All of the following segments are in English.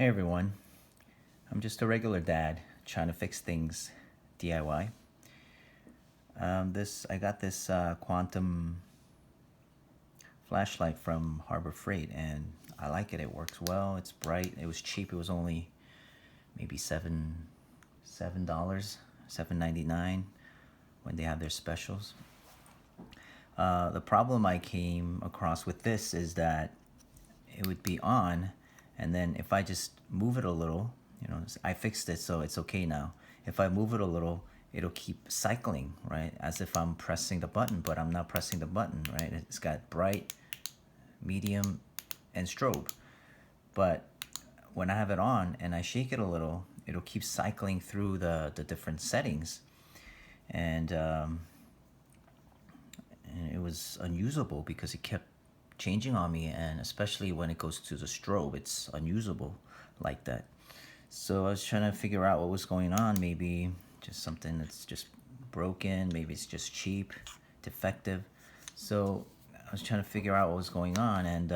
Hey everyone, I'm just a regular dad trying to fix things DIY. I got this quantum flashlight from Harbor Freight, and I like it. It works well. It's bright. It was cheap. It was only maybe $7, $7.99 when they have their specials. The problem I came across with this is that it would be on, and then if I just move it a little, I fixed it so it's okay now. If I move it a little, it'll keep cycling, right? As if I'm pressing the button, but I'm not pressing the button, right? It's got bright, medium, and strobe. But when I have it on and I shake it a little, it'll keep cycling through the different settings. And it was unusable because it kept changing on me, and especially when it goes to the strobe, it's unusable like that. So I was trying to figure out what was going on. Maybe just something that's just broken, maybe it's just cheap, defective. So I was trying to figure out what was going on, and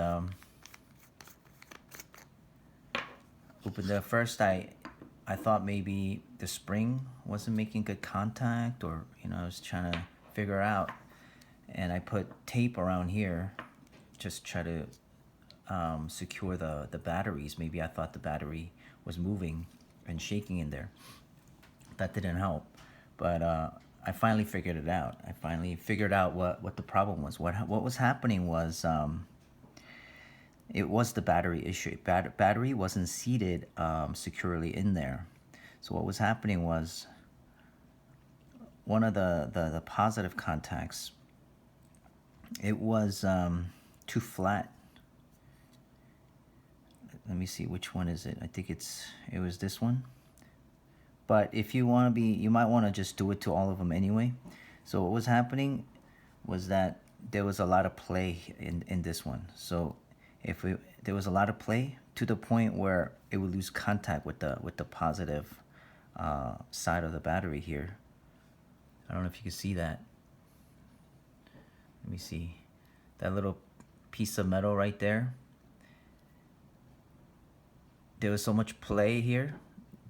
opened it. First I thought maybe the spring wasn't making good contact, or I was trying to figure out, and I put tape around here, just try to secure the batteries. Maybe I thought the battery was moving and shaking in there. That didn't help, but I finally figured it out. I finally figured out what the problem was. What was happening was it was the battery issue. Battery wasn't seated securely in there. So what was happening was one of the positive contacts, it was too flat. Let me see, which one is it? I think it was this one. But if you want to be, you might want to just do it to all of them anyway. So what was happening was that there was a lot of play in this one. So there was a lot of play to the point where it would lose contact with the positive side of the battery here. I don't know if you can see that. Let me see. That little piece of metal right there. There was so much play here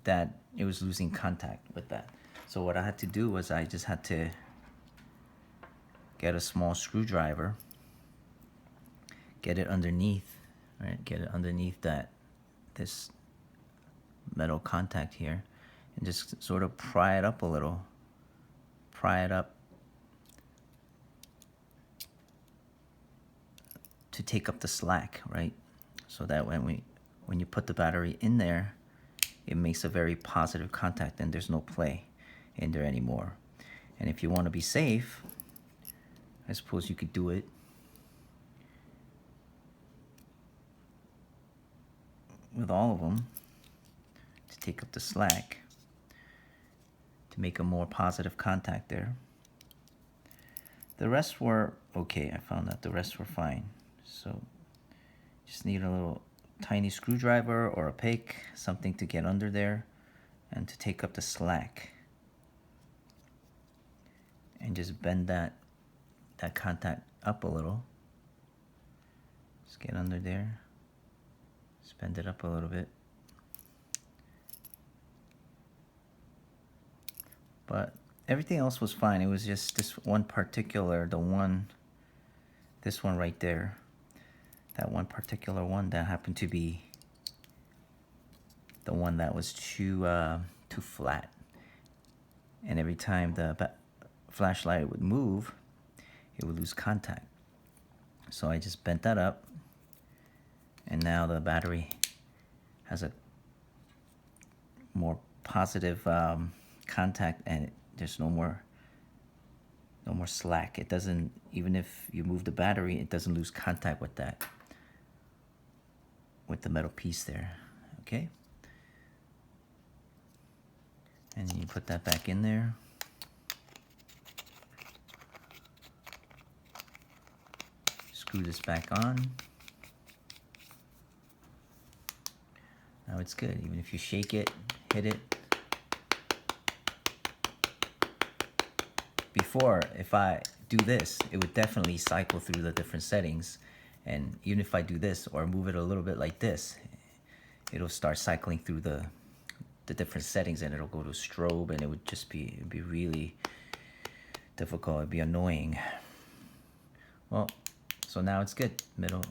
that it was losing contact with that. So what I had to do was I just had to get a small screwdriver, get it underneath, right? Get it underneath this metal contact here, and just sort of pry it up a little. Pry it up to take up the slack, right? So that when you put the battery in there, it makes a very positive contact and there's no play in there anymore. And if you want to be safe, I suppose you could do it with all of them to take up the slack, to make a more positive contact there. The rest were okay. I found that the rest were fine. So just need a little tiny screwdriver or a pick, something to get under there and to take up the slack, and just bend that contact up a little. Just get under there, just bend it up a little bit. But everything else was fine. It was just this one particular, this one right there, that one particular one that happened to be the one that was too flat. And every time the flashlight would move, it would lose contact. So I just bent that up, and now the battery has a more positive contact, and there's no more slack. It doesn't, even if you move the battery, it doesn't lose contact with the metal piece there. Okay, and you put that back in there. Screw this back on. Now it's good. Even if you shake it, hit it. Before, if I do this, it would definitely cycle through the different settings. And even if I do this or move it a little bit like this, it'll start cycling through the different settings, and it'll go to strobe, and it would just be, it'd be really difficult. It'd be annoying. Well, so now it's good. Middle,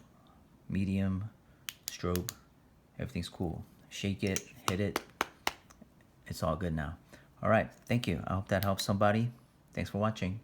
medium, strobe, everything's cool. Shake it, hit it. It's all good now. All right, thank you. I hope that helps somebody. Thanks for watching.